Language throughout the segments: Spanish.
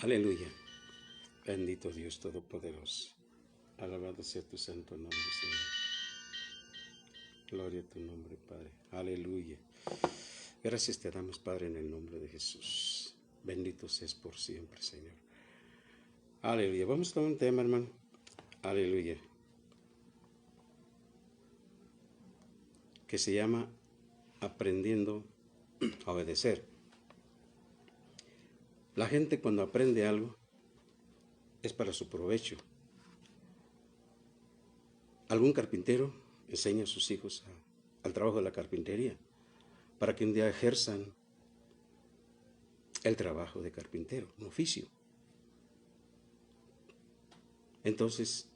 Aleluya. Bendito Dios Todopoderoso. Alabado sea tu santo nombre, Señor. Gloria a tu nombre, Padre. Aleluya. Gracias te damos, Padre, en el nombre de Jesús. Bendito seas por siempre, Señor. Aleluya. Vamos a tomar un tema, hermano. Aleluya. Que se llama aprendiendo a obedecer. La gente cuando aprende algo es para su provecho. Algún carpintero enseña a sus hijos al trabajo de la carpintería para que un día ejerzan el trabajo de carpintero, un oficio. Entonces,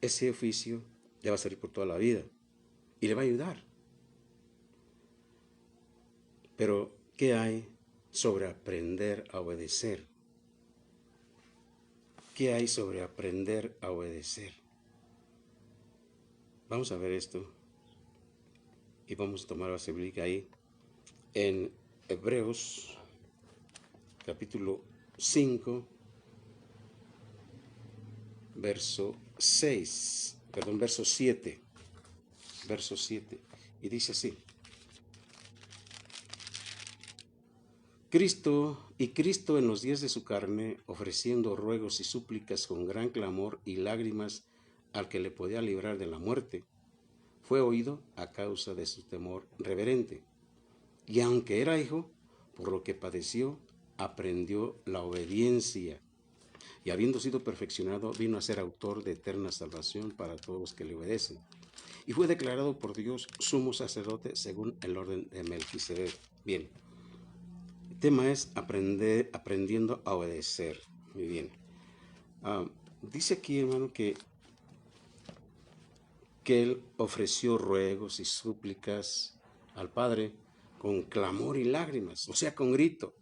ese oficio le va a servir por toda la vida y le va a ayudar. Pero, ¿qué hay sobre aprender a obedecer? ¿Qué hay sobre aprender a obedecer? Vamos a ver esto y vamos a tomar la bíblica ahí en Hebreos capítulo 5, verso 7, y dice así: Cristo en los días de su carne, ofreciendo ruegos y súplicas con gran clamor y lágrimas al que le podía librar de la muerte, fue oído a causa de su temor reverente. Y aunque era hijo, por lo que padeció, aprendió la obediencia. Y habiendo sido perfeccionado, vino a ser autor de eterna salvación para todos los que le obedecen. Y fue declarado por Dios sumo sacerdote según el orden de Melquisedec. Bien. El tema es aprendiendo a obedecer. Muy bien. Dice aquí, hermano, que él ofreció ruegos y súplicas al Padre con clamor y lágrimas, o sea, con grito,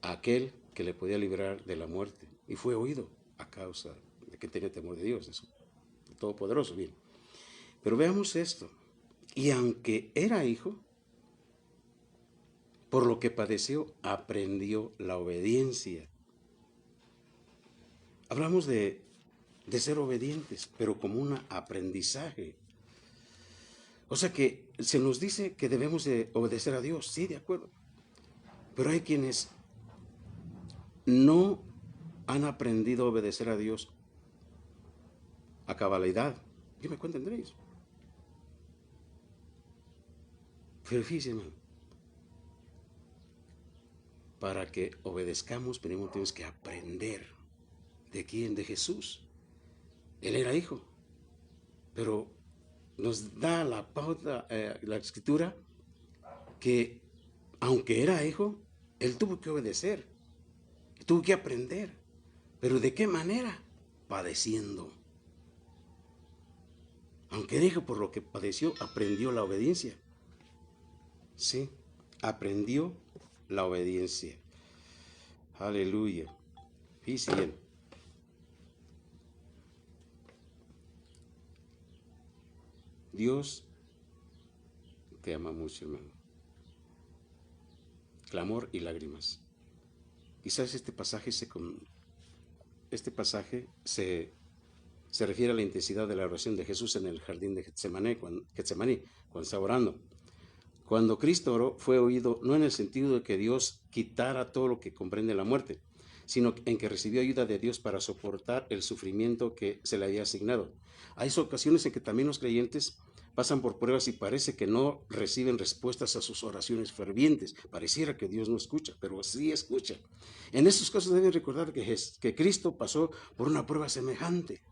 a aquel que le podía librar de la muerte. Y fue oído a causa de que tenía temor de Dios, de Todopoderoso. Bien. Pero veamos esto. Y aunque era hijo, por lo que padeció, aprendió la obediencia. Hablamos de ser obedientes, pero como un aprendizaje. O sea que se nos dice que debemos de obedecer a Dios, sí, de acuerdo. Pero hay quienes no han aprendido a obedecer a Dios a cabalidad. Yo me cuento entre ellos. Pero fíjense, hermano, para que obedezcamos, primero tenemos que aprender. ¿De quién? De Jesús. Él era hijo, pero nos da la pauta, la escritura, que aunque era hijo, él tuvo que obedecer, tuvo que aprender. ¿Pero de qué manera? Padeciendo. Aunque era hijo, por lo que padeció, aprendió la obediencia. Sí, aprendió la obediencia. Aleluya. Fíjense bien. Dios te ama mucho, hermano. Clamor y lágrimas. Quizás este pasaje se refiere a la intensidad de la oración de Jesús en el jardín de Getsemaní, cuando estaba orando. Cuando Cristo oró, fue oído no en el sentido de que Dios quitara todo lo que comprende la muerte, sino en que recibió ayuda de Dios para soportar el sufrimiento que se le había asignado. Hay ocasiones en que también los creyentes pasan por pruebas y parece que no reciben respuestas a sus oraciones fervientes. Pareciera que Dios no escucha, pero sí escucha. En estos casos deben recordar que Cristo pasó por una prueba semejante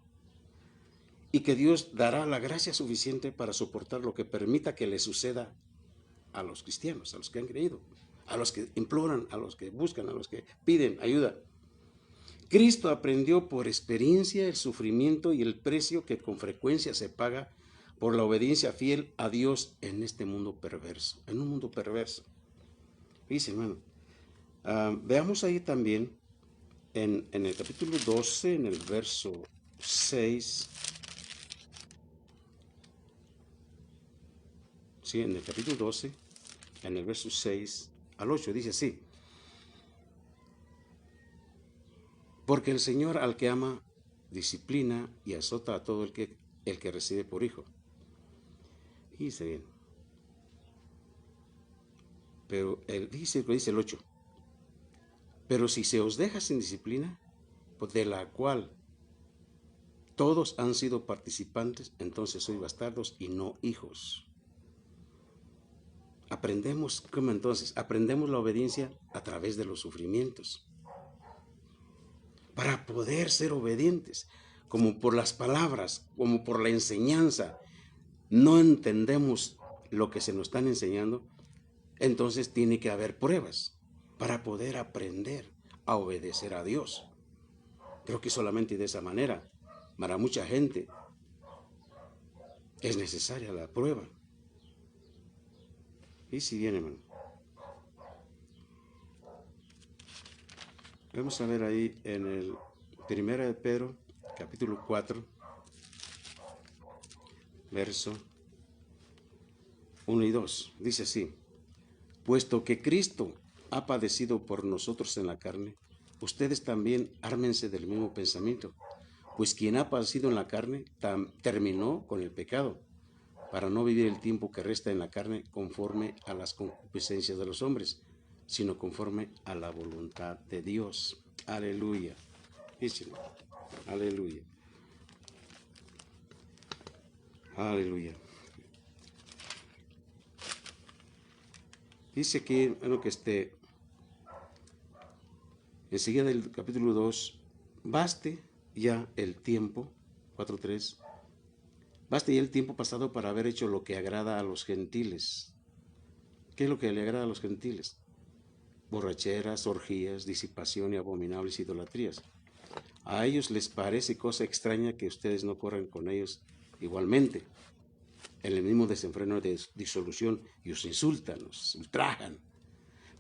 y que Dios dará la gracia suficiente para soportar lo que permita que le suceda a los cristianos, a los que han creído, a los que imploran, a los que buscan, a los que piden ayuda. Cristo aprendió por experiencia el sufrimiento y el precio que con frecuencia se paga por la obediencia fiel a Dios en este mundo perverso, en un mundo perverso. Dice, hermano, veamos ahí también en el capítulo 12, en el verso 6. Sí, en el capítulo 12, en el verso 6 al 8, dice así: Porque el Señor al que ama, disciplina y azota a todo el que recibe por hijo. Y dice bien. Pero dice el 8. Pero si se os deja sin disciplina, pues de la cual todos han sido participantes, entonces sois bastardos y no hijos. Aprendemos, ¿cómo entonces? Aprendemos la obediencia a través de los sufrimientos. Para poder ser obedientes, como por las palabras, como por la enseñanza, no entendemos lo que se nos están enseñando, entonces tiene que haber pruebas para poder aprender a obedecer a Dios. Creo que solamente de esa manera, para mucha gente, es necesaria la prueba. Y si bien, hermano, vamos a ver ahí en el 1 de Pedro, capítulo 4, verso 1 y 2. Dice así: puesto que Cristo ha padecido por nosotros en la carne, ustedes también ármense del mismo pensamiento, pues quien ha padecido en la carne terminó con el pecado, para no vivir el tiempo que resta en la carne conforme a las concupiscencias de los hombres, sino conforme a la voluntad de Dios. Aleluya. Díselo. Aleluya. Aleluya. Dice que, bueno, que enseguida del capítulo 2, baste ya el tiempo, 4:3, baste ya el tiempo pasado para haber hecho lo que agrada a los gentiles. ¿Qué es lo que le agrada a los gentiles? Borracheras, orgías, disipación y abominables idolatrías. A ellos les parece cosa extraña que ustedes no corran con ellos igualmente, en el mismo desenfreno de disolución, y os insultan, os ultrajan.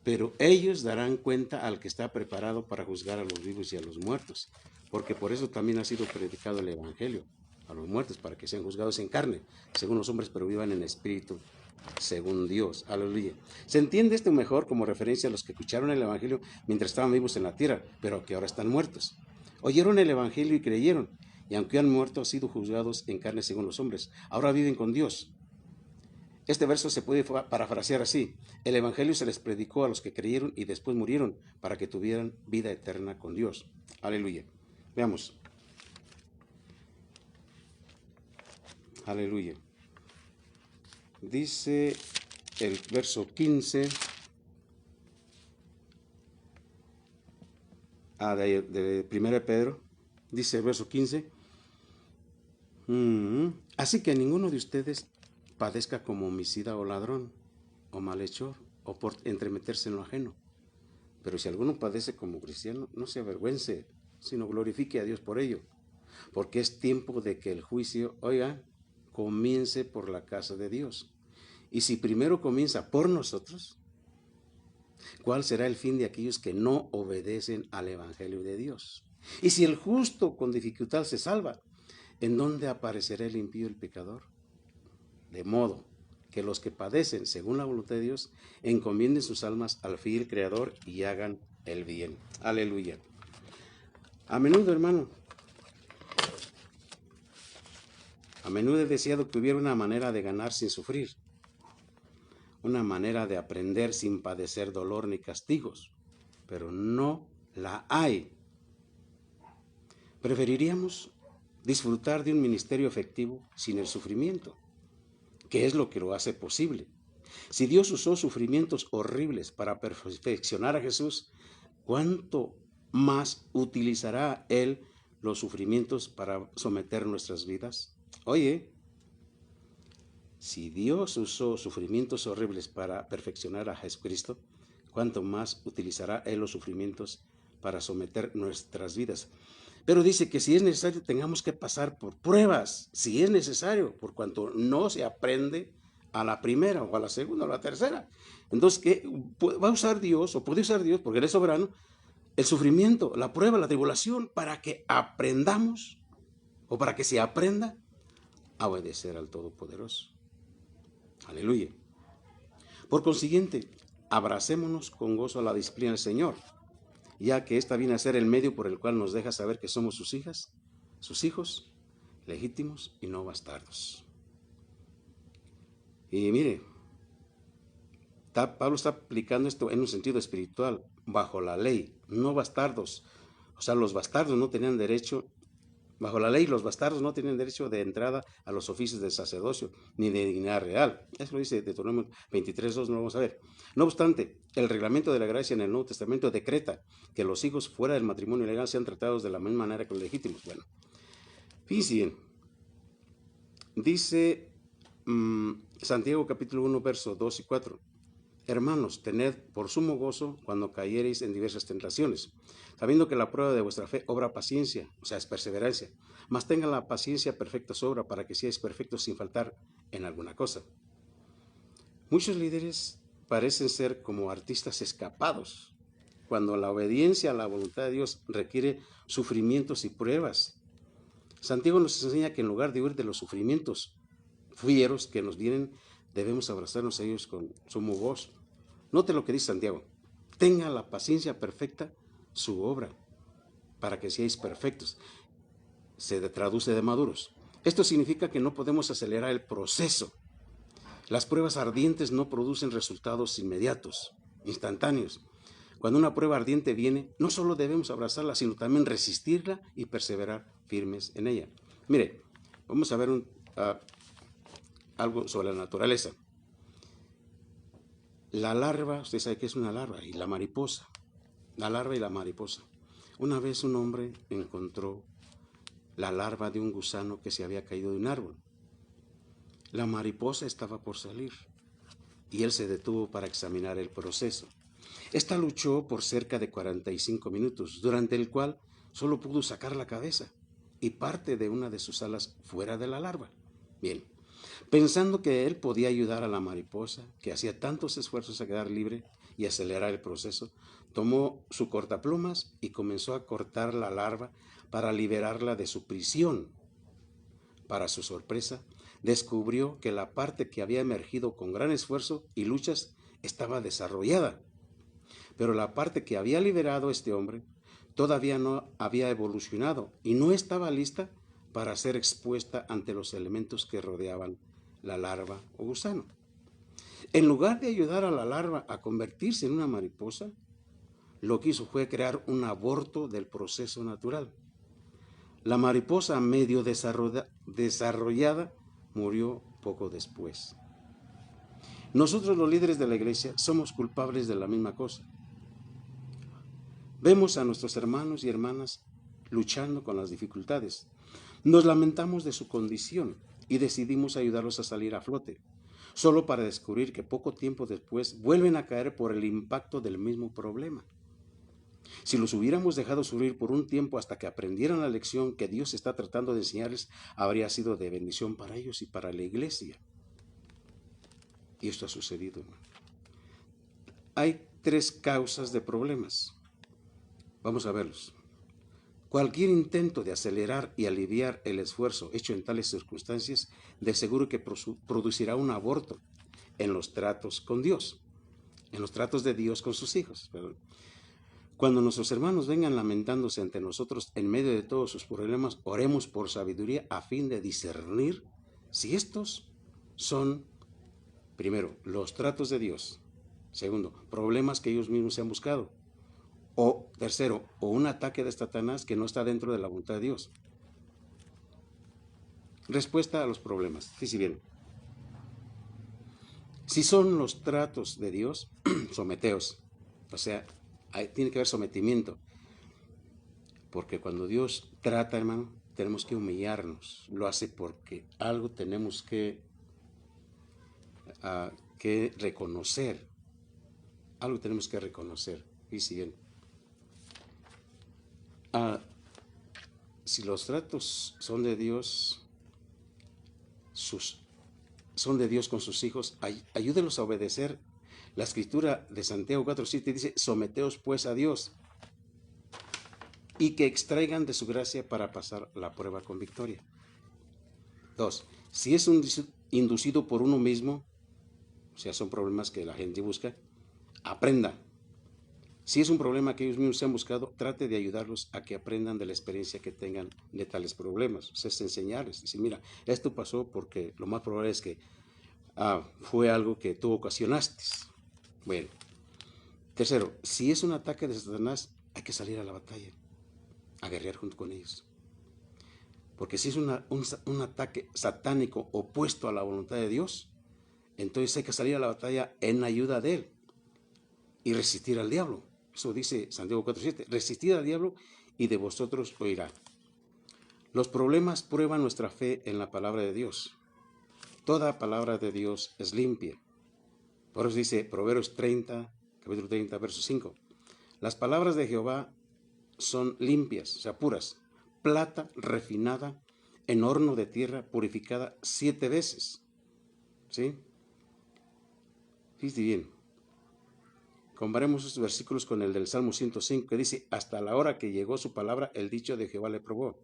Pero ellos darán cuenta al que está preparado para juzgar a los vivos y a los muertos, porque por eso también ha sido predicado el Evangelio a los muertos, para que sean juzgados en carne, según los hombres, pero vivan en espíritu, según Dios. Aleluya. Se entiende esto mejor como referencia a los que escucharon el Evangelio mientras estaban vivos en la tierra, pero que ahora están muertos. Oyeron el Evangelio y creyeron, y aunque han muerto, han sido juzgados en carne según los hombres. Ahora viven con Dios. Este verso se puede parafrasear así: el Evangelio se les predicó a los que creyeron y después murieron para que tuvieran vida eterna con Dios. Aleluya. Veamos. Aleluya. Dice el verso 15 de 1 Pedro, dice el verso 15, así que ninguno de ustedes padezca como homicida o ladrón o malhechor o por entremeterse en lo ajeno. Pero si alguno padece como cristiano, no se avergüence, sino glorifique a Dios por ello, porque es tiempo de que el juicio, comience por la casa de Dios. Y si primero comienza por nosotros, ¿cuál será el fin de aquellos que no obedecen al Evangelio de Dios? Y si el justo con dificultad se salva, ¿en dónde aparecerá el impío y el pecador? De modo que los que padecen según la voluntad de Dios encomienden sus almas al fiel Creador y hagan el bien. Aleluya. A menudo, hermano, he deseado que hubiera una manera de ganar sin sufrir, una manera de aprender sin padecer dolor ni castigos, pero no la hay. Preferiríamos disfrutar de un ministerio efectivo sin el sufrimiento, que es lo que lo hace posible. Si Dios usó sufrimientos horribles para perfeccionar a Jesús, ¿cuánto más utilizará Él los sufrimientos para someter nuestras vidas? Oye, si Dios usó sufrimientos horribles para perfeccionar a Jesucristo, ¿cuánto más utilizará Él los sufrimientos para someter nuestras vidas? Pero dice que si es necesario, tengamos que pasar por pruebas, si es necesario, por cuanto no se aprende a la primera o a la segunda o a la tercera. Entonces, ¿qué va a usar Dios, o puede usar Dios, porque Él es soberano, el sufrimiento, la prueba, la tribulación, para que aprendamos, o para que se aprenda a obedecer al Todopoderoso? Aleluya. Por consiguiente, abracémonos con gozo a la disciplina del Señor, ya que ésta viene a ser el medio por el cual nos deja saber que somos sus hijos legítimos y no bastardos. Y mire, Pablo está aplicando esto en un sentido espiritual, bajo la ley, no bastardos. O sea, los bastardos no tenían derecho, bajo la ley los bastardos no tenían derecho de entrada a los oficios de sacerdocio, ni de dignidad real. Eso lo dice Deuteronomio 23:2, no lo vamos a ver. No obstante, el reglamento de la gracia en el Nuevo Testamento decreta que los hijos fuera del matrimonio legal sean tratados de la misma manera que los legítimos. Bueno, fíjense bien, dice Santiago capítulo 1, versos 2 y 4. Hermanos, tened por sumo gozo cuando cayereis en diversas tentaciones, sabiendo que la prueba de vuestra fe obra paciencia, o sea, es perseverancia. Mas tenga la paciencia perfecta su obra, para que seáis perfectos sin faltar en alguna cosa. Muchos líderes parecen ser como artistas escapados, cuando la obediencia a la voluntad de Dios requiere sufrimientos y pruebas. Santiago nos enseña que en lugar de huir de los sufrimientos fieros que nos vienen, debemos abrazarnos a ellos con sumo gozo. Note lo que dice Santiago: tenga la paciencia perfecta su obra, para que seáis perfectos. Se traduce de maduros. Esto significa que no podemos acelerar el proceso. Las pruebas ardientes no producen resultados inmediatos, instantáneos. Cuando una prueba ardiente viene, no solo debemos abrazarla, sino también resistirla y perseverar firmes en ella. Mire, vamos a ver algo sobre la naturaleza. La larva, usted sabe que es una larva, y la mariposa. La larva y la mariposa. Una vez un hombre encontró la larva de un gusano que se había caído de un árbol. La mariposa estaba por salir y él se detuvo para examinar el proceso. Esta luchó por cerca de 45 minutos, durante el cual solo pudo sacar la cabeza y parte de una de sus alas fuera de la larva. Bien, pensando que él podía ayudar a la mariposa, que hacía tantos esfuerzos a quedar libre y acelerar el proceso, tomó su cortaplumas y comenzó a cortar la larva para liberarla de su prisión. Para su sorpresa, descubrió que la parte que había emergido con gran esfuerzo y luchas estaba desarrollada, pero la parte que había liberado este hombre todavía no había evolucionado y no estaba lista para ser expuesta ante los elementos que rodeaban la larva o gusano. En lugar de ayudar a la larva a convertirse en una mariposa, lo que hizo fue crear un aborto del proceso natural. La mariposa medio desarrollada murió poco después. Nosotros, los líderes de la iglesia, somos culpables de la misma cosa. Vemos a nuestros hermanos y hermanas luchando con las dificultades. Nos lamentamos de su condición y decidimos ayudarlos a salir a flote, solo para descubrir que poco tiempo después vuelven a caer por el impacto del mismo problema. Si los hubiéramos dejado sufrir por un tiempo hasta que aprendieran la lección que Dios está tratando de enseñarles, habría sido de bendición para ellos y para la iglesia. Y esto ha sucedido, hermano. Hay 3 causas de problemas. Vamos a verlos. Cualquier intento de acelerar y aliviar el esfuerzo hecho en tales circunstancias, de seguro que producirá un aborto en los tratos con Dios, en los tratos de Dios con sus hijos. Cuando nuestros hermanos vengan lamentándose ante nosotros en medio de todos sus problemas, oremos por sabiduría a fin de discernir si estos son, primero, los tratos de Dios; segundo, problemas que ellos mismos se han buscado; o tercero, o un ataque de Satanás que no está dentro de la voluntad de Dios. Respuesta a los problemas. Fíjense bien. Si son los tratos de Dios, someteos. O sea, tiene que haber sometimiento. Porque cuando Dios trata, hermano, tenemos que humillarnos. Lo hace porque algo tenemos que reconocer. Algo tenemos que reconocer. Fíjense bien. Si los tratos son de Dios, son de Dios con sus hijos, ayúdenlos a obedecer. La escritura de Santiago 4:7 dice: someteos pues a Dios, y que extraigan de su gracia para pasar la prueba con victoria. 2. Si es inducido por uno mismo, o sea, son problemas que la gente busca, aprenda. Si es un problema que ellos mismos se han buscado, trate de ayudarlos a que aprendan de la experiencia que tengan de tales problemas. O sea, es enseñarles. Decir, mira, esto pasó porque lo más probable es que fue algo que tú ocasionaste. Bueno, tercero, si es un ataque de Satanás, hay que salir a la batalla, a guerrear junto con ellos. Porque si es un ataque satánico opuesto a la voluntad de Dios, entonces hay que salir a la batalla en ayuda de Él y resistir al diablo. Eso dice Santiago 4:7, resistir al diablo y de vosotros oirá. Los problemas prueban nuestra fe en la palabra de Dios. Toda palabra de Dios es limpia. Por eso dice Proverbios 30, capítulo 30, verso 5. Las palabras de Jehová son limpias, o sea, puras. Plata refinada en horno de tierra purificada 7 veces. ¿Sí? Fíjate bien. Comparemos estos versículos con el del Salmo 105, que dice, hasta la hora que llegó su palabra, el dicho de Jehová le probó.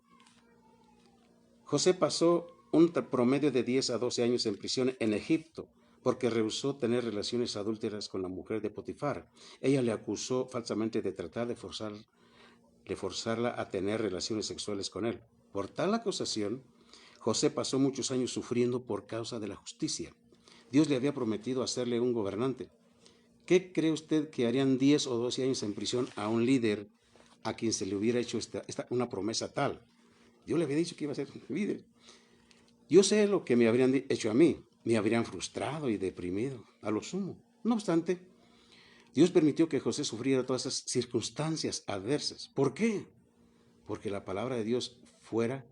José pasó un promedio de 10 a 12 años en prisión en Egipto, porque rehusó tener relaciones adúlteras con la mujer de Potifar. Ella le acusó falsamente de tratar de forzarla a tener relaciones sexuales con él. Por tal acusación, José pasó muchos años sufriendo por causa de la justicia. Dios le había prometido hacerle un gobernante. ¿Qué cree usted que harían 10 o 12 años en prisión a un líder a quien se le hubiera hecho una promesa tal? Yo le había dicho que iba a ser líder. Yo sé lo que me habrían hecho a mí. Me habrían frustrado y deprimido, a lo sumo. No obstante, Dios permitió que José sufriera todas esas circunstancias adversas. ¿Por qué? Porque la palabra de Dios fuera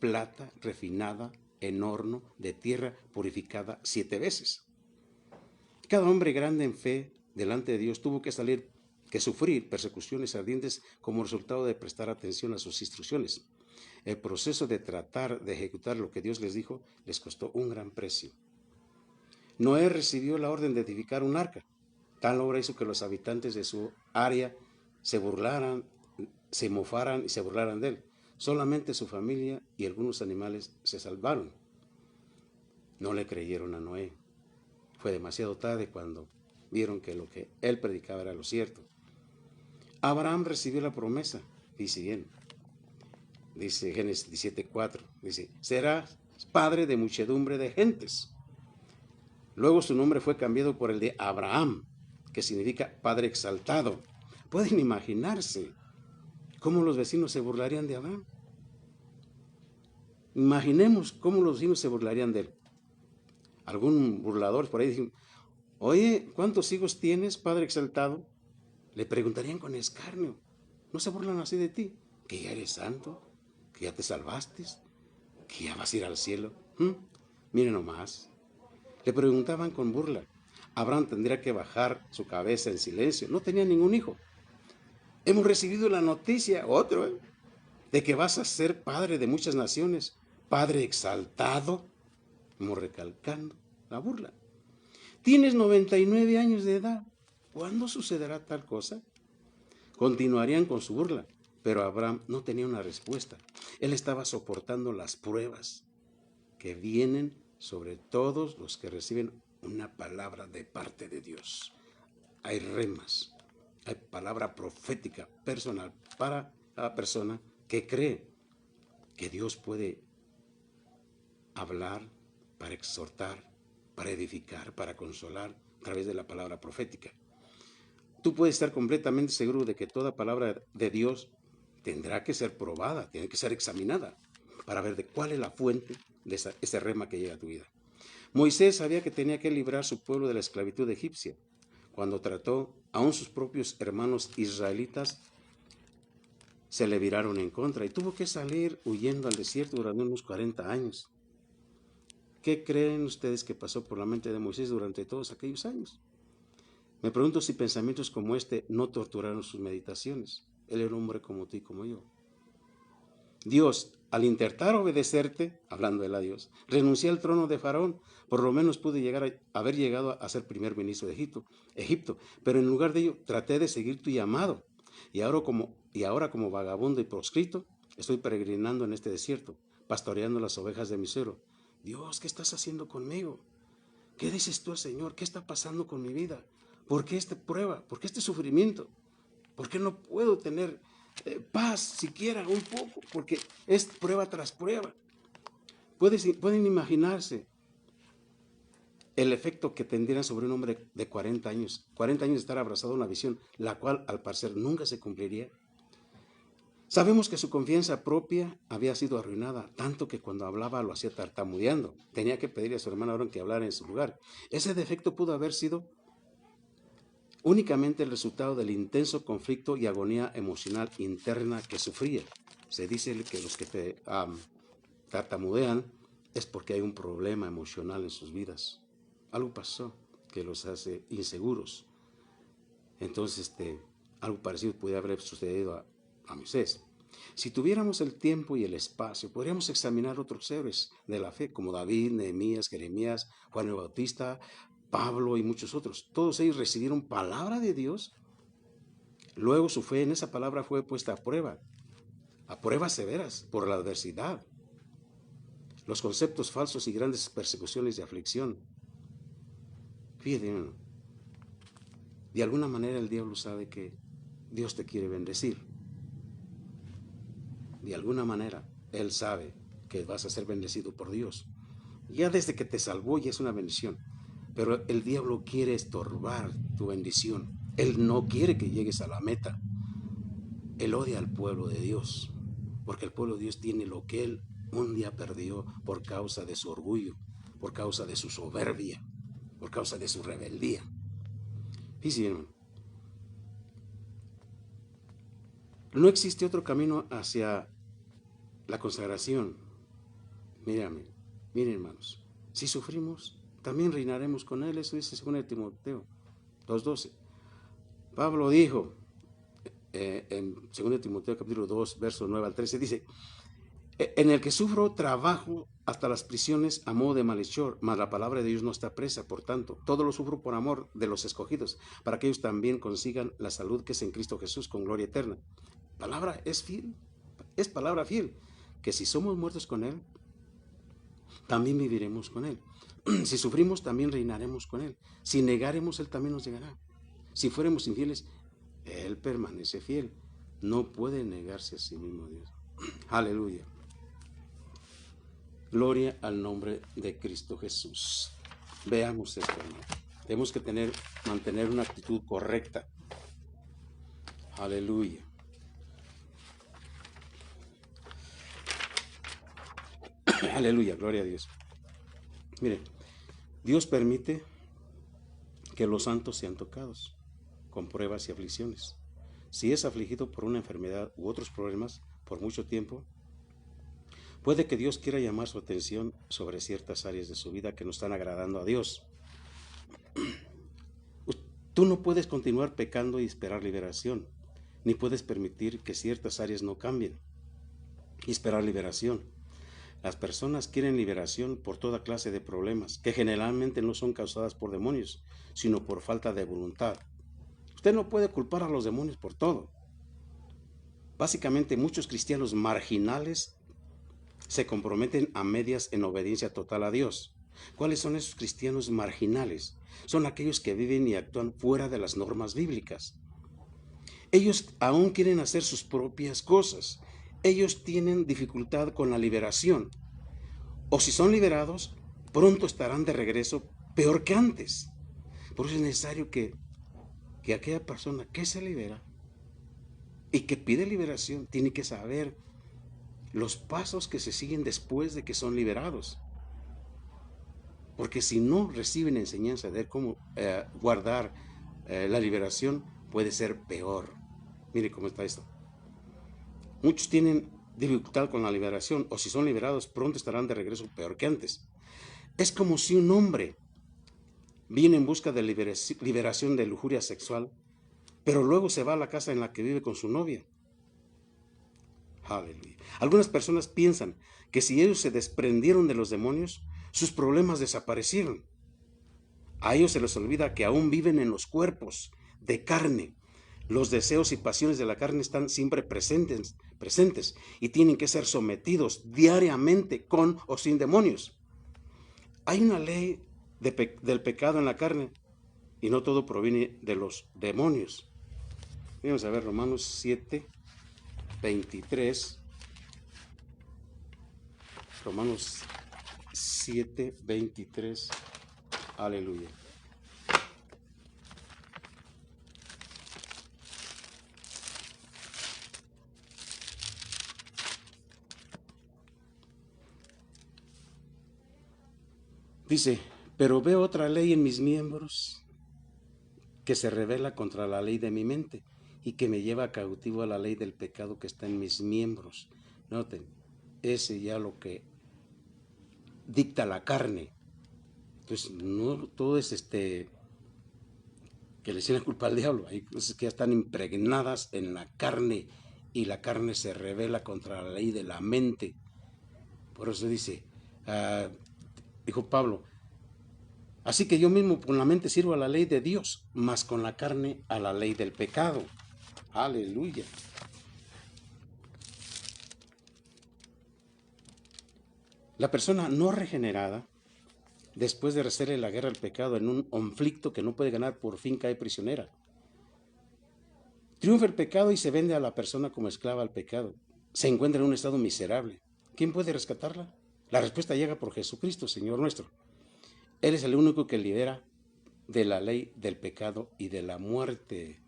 plata refinada en horno de tierra purificada 7 veces. Cada hombre grande en fe delante de Dios tuvo que sufrir persecuciones ardientes como resultado de prestar atención a sus instrucciones. El proceso de tratar de ejecutar lo que Dios les dijo les costó un gran precio. Noé recibió la orden de edificar un arca. Tal obra hizo que los habitantes de su área se mofaran y se burlaran de él. Solamente su familia y algunos animales se salvaron. No le creyeron a Noé. Fue demasiado tarde cuando vieron que lo que él predicaba era lo cierto. Abraham recibió la promesa, dice bien, dice Génesis 17:4, dice, serás padre de muchedumbre de gentes. Luego su nombre fue cambiado por el de Abraham, que significa padre exaltado. Pueden imaginarse cómo los vecinos se burlarían de Abraham. Imaginemos cómo los vecinos se burlarían de él. Algún burlador por ahí dijo, oye, ¿cuántos hijos tienes, padre exaltado? Le preguntarían con escarnio. ¿No se burlan así de ti? Que ya eres santo, que ya te salvaste, que ya vas a ir al cielo. Miren nomás. Le preguntaban con burla. Abraham tendría que bajar su cabeza en silencio. No tenía ningún hijo. Hemos recibido la noticia, de que vas a ser padre de muchas naciones. Padre exaltado, como recalcando la burla. Tienes 99 años de edad. ¿Cuándo sucederá tal cosa? Continuarían con su burla, pero Abraham no tenía una respuesta. Él estaba soportando las pruebas que vienen sobre todos los que reciben una palabra de parte de Dios. Hay remas, hay palabra profética personal para la persona que cree que Dios puede hablar para exhortar, para edificar, para consolar a través de la palabra profética. Tú puedes estar completamente seguro de que toda palabra de Dios tendrá que ser probada, tiene que ser examinada para ver de cuál es la fuente de ese rema que llega a tu vida. Moisés sabía que tenía que librar a su pueblo de la esclavitud egipcia. Cuando trató, aún sus propios hermanos israelitas se le viraron en contra y tuvo que salir huyendo al desierto durante unos 40 años. ¿Qué creen ustedes que pasó por la mente de Moisés durante todos aquellos años? Me pregunto si pensamientos como este no torturaron sus meditaciones. Él era un hombre como tú y como yo. Dios, al intentar obedecerte, hablando de Dios, renuncié al trono de Faraón. Por lo menos pude haber llegado a ser primer ministro de Egipto, pero en lugar de ello traté de seguir tu llamado. Y ahora como vagabundo y proscrito, estoy peregrinando en este desierto, pastoreando las ovejas de mi suegro. Dios, ¿qué estás haciendo conmigo? ¿Qué dices tú, Señor? ¿Qué está pasando con mi vida? ¿Por qué esta prueba? ¿Por qué este sufrimiento? ¿Por qué no puedo tener paz siquiera un poco? Porque es prueba tras prueba. Pueden imaginarse el efecto que tendría sobre un hombre de 40 años. 40 años de estar abrazado a una visión, la cual al parecer nunca se cumpliría. Sabemos que su confianza propia había sido arruinada, tanto que cuando hablaba lo hacía tartamudeando. Tenía que pedirle a su hermano Aaron que hablara en su lugar. Ese defecto pudo haber sido únicamente el resultado del intenso conflicto y agonía emocional interna que sufría. Se dice que los que tartamudean es porque hay un problema emocional en sus vidas. Algo pasó que los hace inseguros. Entonces, algo parecido puede haber sucedido a Moisés. Si tuviéramos el tiempo y el espacio, podríamos examinar otros héroes de la fe, como David, Nehemías, Jeremías, Juan el Bautista, Pablo y muchos otros. Todos ellos recibieron palabra de Dios. Luego su fe en esa palabra fue puesta a pruebas severas por la adversidad, los conceptos falsos y grandes persecuciones y aflicción. Fíjate, de alguna manera el diablo sabe que Dios te quiere bendecir. De alguna manera él sabe que vas a ser bendecido por Dios. Ya desde que te salvó ya es una bendición. Pero el diablo quiere estorbar tu bendición. Él no quiere que llegues a la meta. Él odia al pueblo de Dios, porque el pueblo de Dios tiene lo que él un día perdió por causa de su orgullo, por causa de su soberbia, por causa de su rebeldía. Fíjense, hermano, no existe otro camino hacia la consagración. Miren, hermanos, si sufrimos, también reinaremos con él. Eso dice 2 Timoteo 2:12. Pablo dijo en 2 Timoteo capítulo 2, verso 9 al 13, dice: en el que sufro trabajo hasta las prisiones a modo de malhechor, mas la palabra de Dios no está presa. Por tanto, todo lo sufro por amor de los escogidos, para que ellos también consigan la salud que es en Cristo Jesús con gloria eterna. Palabra es fiel, es palabra fiel, que si somos muertos con él, también viviremos con él. Si sufrimos, también reinaremos con él. Si negaremos, él también nos llegará. Si fuéramos infieles, él permanece fiel. No puede negarse a sí mismo Dios. Aleluya. Gloria al nombre de Cristo Jesús. Veamos esto, hermano. Tenemos que mantener una actitud correcta. Aleluya. Aleluya, gloria a Dios. Mire, Dios permite que los santos sean tocados con pruebas y aflicciones. Si es afligido por una enfermedad u otros problemas por mucho tiempo, puede que Dios quiera llamar su atención sobre ciertas áreas de su vida que no están agradando a Dios. Tú no puedes continuar pecando y esperar liberación, ni puedes permitir que ciertas áreas no cambien y esperar liberación. Las personas quieren liberación por toda clase de problemas, que generalmente no son causadas por demonios, sino por falta de voluntad. Usted no puede culpar a los demonios por todo. Básicamente, muchos cristianos marginales se comprometen a medias en obediencia total a Dios. ¿Cuáles son esos cristianos marginales? Son aquellos que viven y actúan fuera de las normas bíblicas. Ellos aún quieren hacer sus propias cosas. Ellos tienen dificultad con la liberación. O si son liberados, pronto estarán de regreso peor que antes. Por eso es necesario que aquella persona que se libera y que pide liberación tiene que saber los pasos que se siguen después de que son liberados. Porque si no reciben enseñanza de cómo guardar la liberación, puede ser peor. Mire cómo está esto. Muchos tienen dificultad con la liberación, o si son liberados, pronto estarán de regreso peor que antes. Es como si un hombre viene en busca de liberación de lujuria sexual, pero luego se va a la casa en la que vive con su novia. Aleluya. Algunas personas piensan que si ellos se desprendieron de los demonios, sus problemas desaparecieron. A ellos se les olvida que aún viven en los cuerpos de carne. Los deseos y pasiones de la carne están siempre presentes y tienen que ser sometidos diariamente con o sin demonios. Hay una ley del pecado en la carne y no todo proviene de los demonios. Vamos a ver Romanos 7, 23. Romanos 7, 23. Aleluya. Dice, pero veo otra ley en mis miembros que se revela contra la ley de mi mente y que me lleva cautivo a la ley del pecado que está en mis miembros. Noten, ese ya lo que dicta la carne. Entonces, no todo es que le echen la culpa al diablo. Hay cosas que ya están impregnadas en la carne y la carne se revela contra la ley de la mente. Por eso dice, dijo Pablo, así que yo mismo con la mente sirvo a la ley de Dios, mas con la carne a la ley del pecado. Aleluya. La persona no regenerada, después de hacerle la guerra al pecado en un conflicto que no puede ganar, por fin cae prisionera. Triunfa el pecado y se vende a la persona como esclava al pecado. Se encuentra en un estado miserable. ¿Quién puede rescatarla? La respuesta llega por Jesucristo, Señor nuestro. Él es el único que libera de la ley del pecado y de la muerte.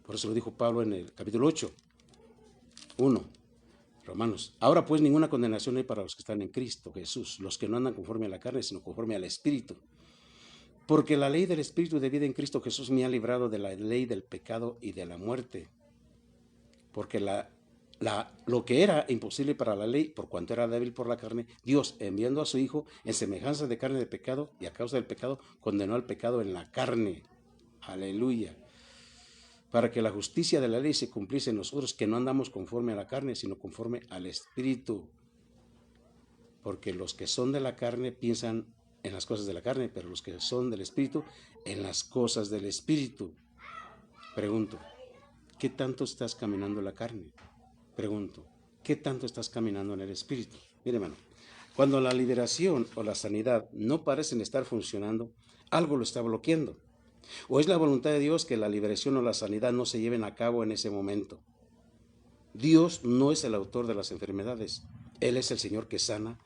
Por eso lo dijo Pablo en el capítulo 8, 1, Romanos. Ahora pues ninguna condenación hay para los que están en Cristo Jesús, los que no andan conforme a la carne, sino conforme al Espíritu. Porque la ley del Espíritu de vida en Cristo Jesús me ha librado de la ley del pecado y de la muerte. Porque lo que era imposible para la ley, por cuanto era débil por la carne, Dios, enviando a su Hijo en semejanza de carne de pecado, y a causa del pecado, condenó al pecado en la carne. Aleluya. Para que la justicia de la ley se cumpliese en nosotros, que no andamos conforme a la carne, sino conforme al Espíritu. Porque los que son de la carne piensan en las cosas de la carne, pero los que son del Espíritu, en las cosas del Espíritu. Pregunto, ¿qué tanto estás caminando en la carne? Pregunto, ¿qué tanto estás caminando en el Espíritu? Mire, hermano, cuando la liberación o la sanidad no parecen estar funcionando, algo lo está bloqueando. ¿O es la voluntad de Dios que la liberación o la sanidad no se lleven a cabo en ese momento? Dios no es el autor de las enfermedades. Él es el Señor que sana.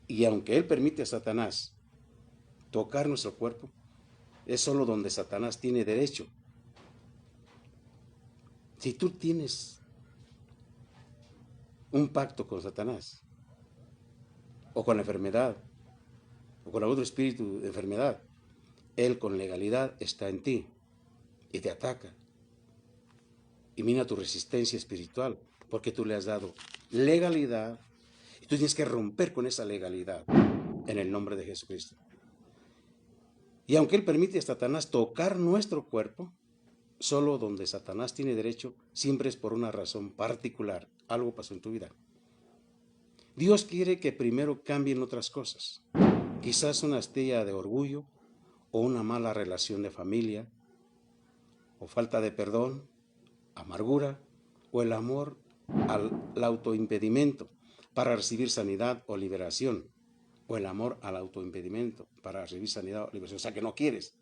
Y aunque Él permite a Satanás tocar nuestro cuerpo, es solo donde Satanás tiene derecho. Si tú tienes un pacto con Satanás, o con la enfermedad, o con otro espíritu de enfermedad, Él con legalidad está en ti y te ataca. Y mira tu resistencia espiritual, porque tú le has dado legalidad y tú tienes que romper con esa legalidad en el nombre de Jesucristo. Y aunque Él permite a Satanás tocar nuestro cuerpo, solo donde Satanás tiene derecho, siempre es por una razón particular. Algo pasó en tu vida. Dios quiere que primero cambien otras cosas. Quizás una astilla de orgullo, o una mala relación de familia, o falta de perdón, amargura, o el amor al autoimpedimento para recibir sanidad o liberación, o el amor al autoimpedimento para recibir sanidad o liberación. O sea que no quieres.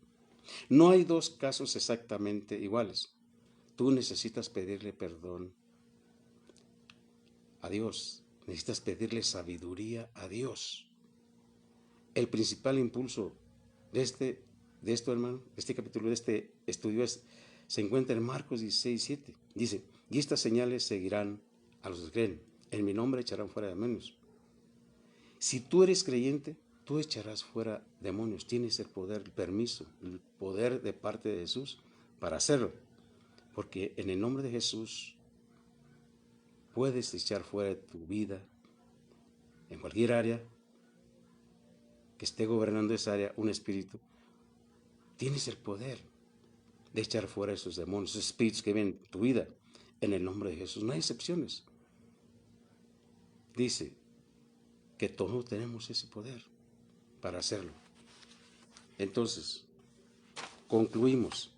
No hay dos casos exactamente iguales. Tú necesitas pedirle perdón a Dios. Necesitas pedirle sabiduría a Dios. El principal impulso de esto, hermano, de este capítulo, de este estudio, se encuentra en Marcos 16:7. Dice, y estas señales seguirán a los que creen. En mi nombre echarán fuera demonios. Si tú eres creyente, tú echarás fuera demonios. Tienes el poder, el permiso, el poder de parte de Jesús para hacerlo. Porque en el nombre de Jesús puedes echar fuera de tu vida, en cualquier área que esté gobernando esa área, un espíritu. Tienes el poder de echar fuera esos demonios, esos espíritus que ven tu vida, en el nombre de Jesús. No hay excepciones. Dice que todos tenemos ese poder para hacerlo. Entonces, concluimos.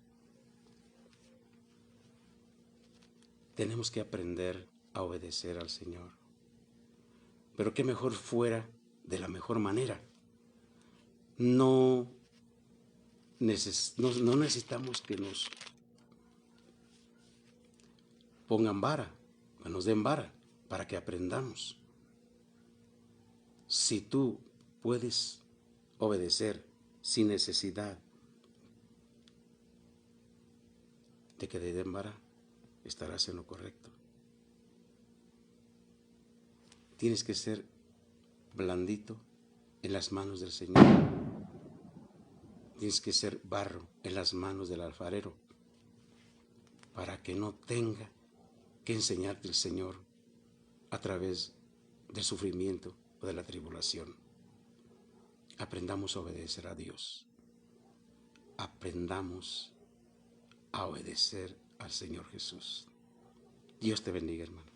Tenemos que aprender a obedecer al Señor. Pero qué mejor fuera de la mejor manera. No necesitamos que nos pongan vara, que nos den vara, para que aprendamos. Si tú puedes obedecer sin necesidad de que te den vara, estarás en lo correcto. Tienes que ser blandito en las manos del Señor. Tienes que ser barro en las manos del alfarero, para que no tenga que enseñarte el Señor a través del sufrimiento o de la tribulación. Aprendamos a obedecer a Dios. Aprendamos a obedecer al Señor Jesús. Dios te bendiga, hermano.